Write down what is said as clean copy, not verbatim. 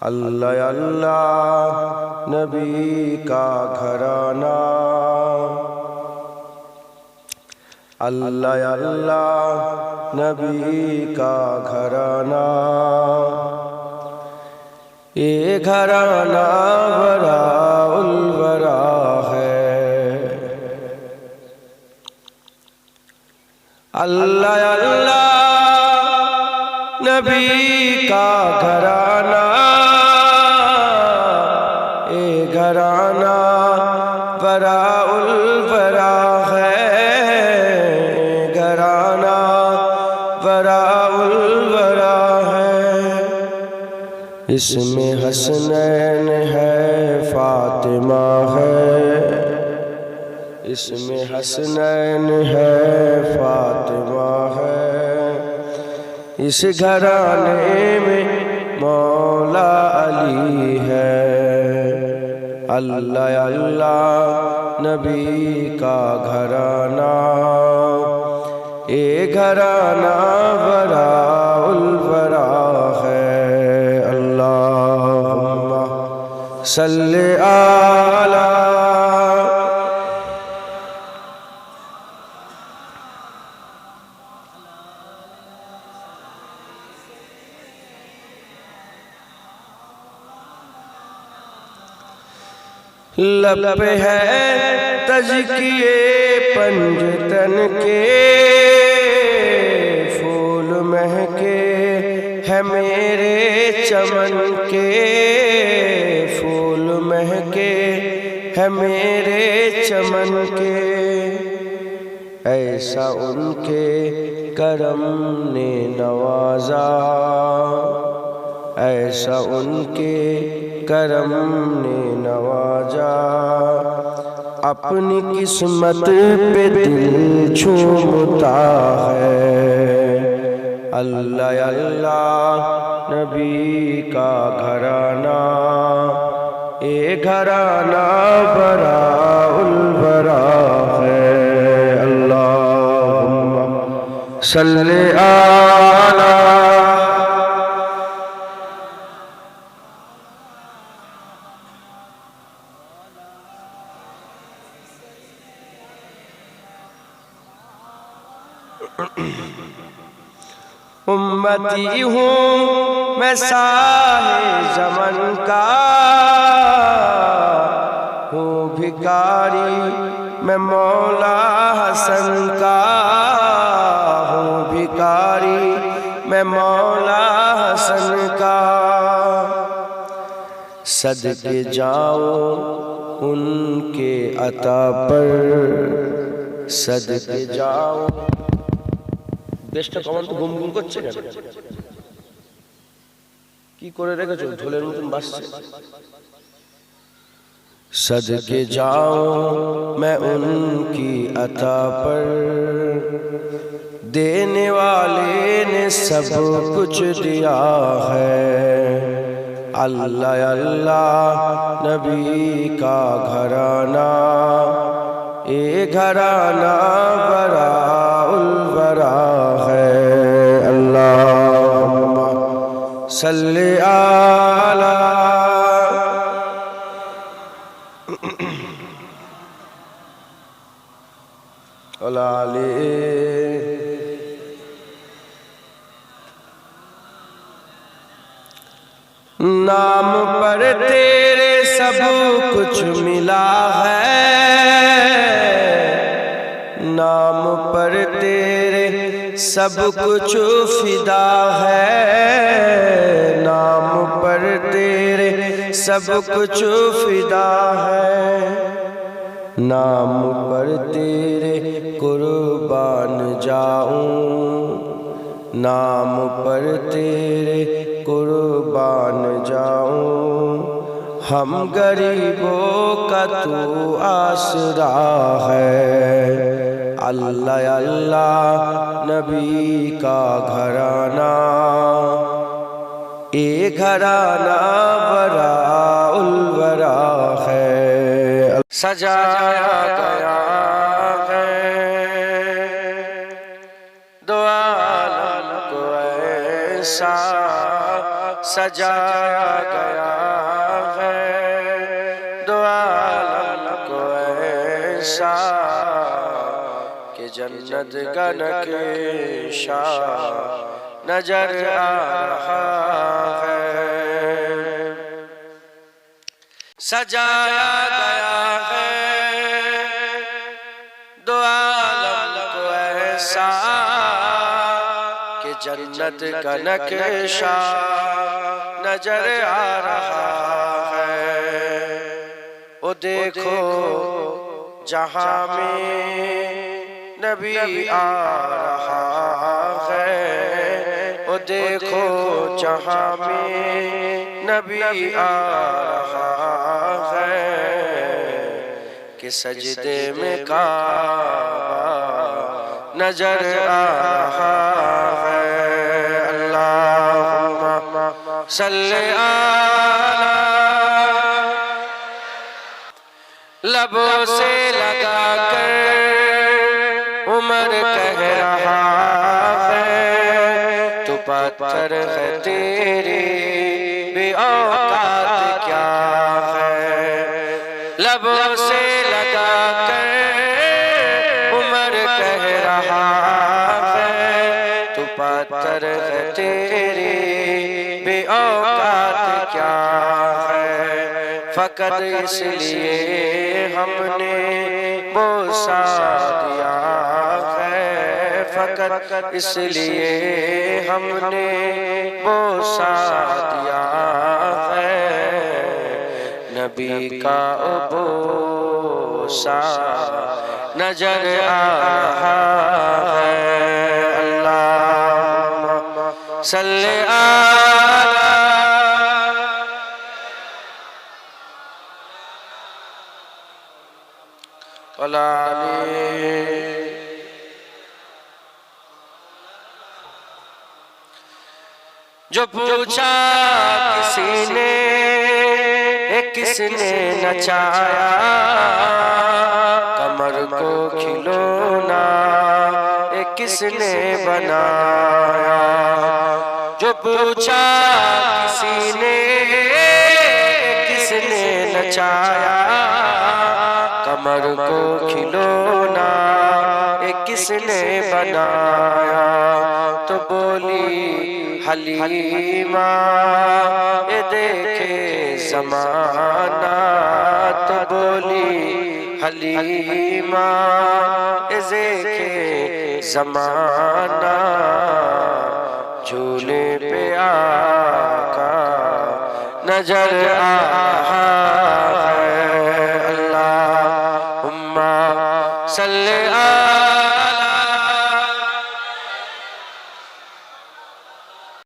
अल्लाह अल्लाह नबी का घराना, अल्लाह अल्लाह नबी का घराना। ये घराना बड़ा उलवरा है। अल्लाह अल्लाह नबी का घराना, ये घराना बड़ा उलवरा है। घराना बड़ा उलवरा है। इसमें हसनैन है, फातिमा है। इसमें हसनैन है, फातिमा है। इस घराने में मौला अली है। अल्लाह अल्लाह नबी का घराना, ये घराना बड़ा उलवरा है। अल्लाहुम्मा सल्ले आला लब पे है तज़किए पंजतन के, फूल महके है मेरे चमन के। फूल महके है मेरे चमन के। ऐसा उनके करम ने नवाजा, ऐसा उनके करम ने नवाजा। अपनी किस्मत पे दिल झूमता है। अल्लाह अल्लाह नबी का घराना, ये घराना बड़ा उलवरा है। अल्लाहुम्मा सल्ले आला उम्मती हूँ मैं साहे ज़मन का, हूँ भिखारी मैं मौला हसन का। हूँ भिखारी मैं मौला हसन का। सदके जाओ उनके अता पर, सदके जाओ। দেশটা কমান তো গুম গুম করছে কেন? কি করে রেখেছো? ঢোলের মতন বাজছে। सदके जाऊं मैं उनकी अता पर, देने वाले ने सब कुछ दिया है। अल्लाह अल्लाह नबी का घराना, ये घराना बड़ा उलवरा है। अल्लाहुम्मा सल्ले आला नाम पर तेरे सब कुछ मिला है। नाम पर तेरे सब कुछ फिदा है। नाम पर तेरे सब कुछ फिदा है। नाम पर तेरे कुर्बान जाऊं, नाम पर तेरे कुर्बान जाऊं। हम गरीबों का तू आसरा है। अल्लाह अल्लाह नबी का घराना, ये घराना बड़ा उलवरा है। सजाया गया है दो आलम को ऐसा, सजाया गया ऐसा कि जन्नत का नक्शा नजर आ रहा है। सजाया गया है दो आलम को ऐसा कि जन्नत का नक्शा नजर आ रहा है। वो देखो जहां में नबी आ रहा है। वो देखो जहां में नबी आ रहा है कि सजदे में काबा नजर आ रहा है। अल्लाहुम्मा सल्ली अला लबों से लगा कर उमर कह रहा है तू पत्थर है तेरी भी औकात क्या है। लबों से लगा कर उमर कह रहा है तू पत्थर है तेरी भी औकात क्या है। फकत इसलिए हमने बोसा दिया है। फकत इसलिए हमने बोसा दिया है नबी का बोसा नजर आ रहा है। अल्लाहुम्मा सल्ली अला जो पूछा किसी ने किसने नचाया कमर को खिलौना किसने बनाया। जो पूछा किसी ने किसने नचाया कमर को खिलौना किसने बनाया। तो बोली हलीमा ये देखे ज़माना। तो बोली हलीमा ये देखे ज़माना झूले पे आका नजर आ रहा है। अल्लाहुम्मा सल्ली अला